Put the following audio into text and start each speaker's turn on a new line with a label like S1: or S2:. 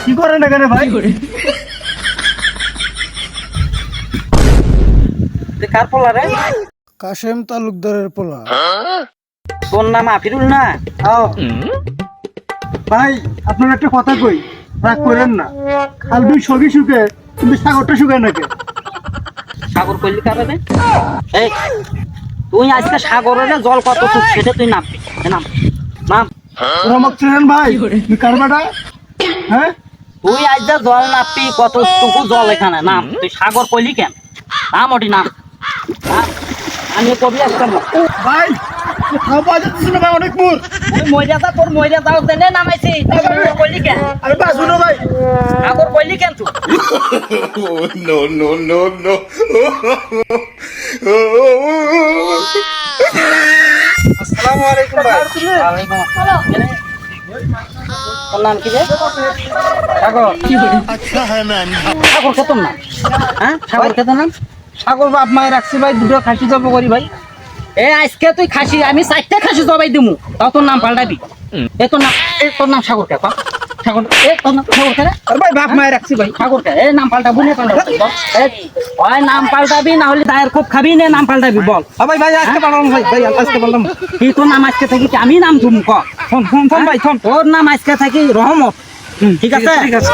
S1: কি করেন এখানে ভাই?
S2: কার পোলা রে?
S1: কাশেম তালুকদারের পোলা।
S2: তোর নাম আফিরুল না?
S1: ভাই আপনার একটা কথা কই, রাগ করেন না। খালবি সবই শুকে কিন্তু সাগরটা শুকায় নাকি?
S2: সাগর কইলি কারে রে? এই তুই আজকে সাগরের জল কত ফুট সেটা তুই নামবি। নাম নাম।
S1: রমক চেনেন ভাই? তুই কারবাটা? হ্যাঁ
S2: তুই আজ যা জল নাপবি কতটুকু জল এখানে নাম। তুই সাগর কইলি কেন? নাম ওটি নাম। নাম। আমি কবি আসতাম না।
S1: ভাই খাওয়া যাচ্ছে না ভাই, অনেক দূর।
S2: তুই মইরা যা, তোর মইরা যাও তেনে নামাইছি। সাগর কইলি কেন?
S1: আমি বাঁচবো না ভাই।
S2: সাগর কইলি কেন তুই?
S3: No.
S1: আসসালামু আলাইকুম ভাই।
S2: ওয়ালাইকুম আসসালাম। তোর নাম কি রে? সাগর।
S1: আচ্ছা হ্যাঁ ম্যাম।
S2: সাগর কে তোর নাম? হ্যাঁ সাগর কে তোর নাম?
S1: সাগর বাপ মায়ের রাখছি ভাই, দুটো খাসি জব করি ভাই।
S2: এ আজকে তুই খাসি, আমি 4টা খাসি জবাই দিমু, তাও তোর নাম পাল্টাবি। তোর নাম সাগর কে? সাগর তোর নাম সাগর কে রে?
S1: আর ভাই বাপ মায়ের রাখছি ভাই।
S2: সাগর কে? নাম পাল্টাবি না পাল্টাবি বল। ওই নাম পাল্টাবি না হলে দায়ের খুব খাবি না, নাম পাল্টাবি বল।
S1: ভাই ভাই আজকে পারলাম ভাই, ভাই আজকে পারলাম।
S2: কি তোর নাম আজকে থাকি কি আমি নাম ধুম ক?
S1: ফোন ভাই ফোন।
S2: তোর নাম আজকে থাকি রহমত। ঠিক আছে?
S1: ঠিক আছে।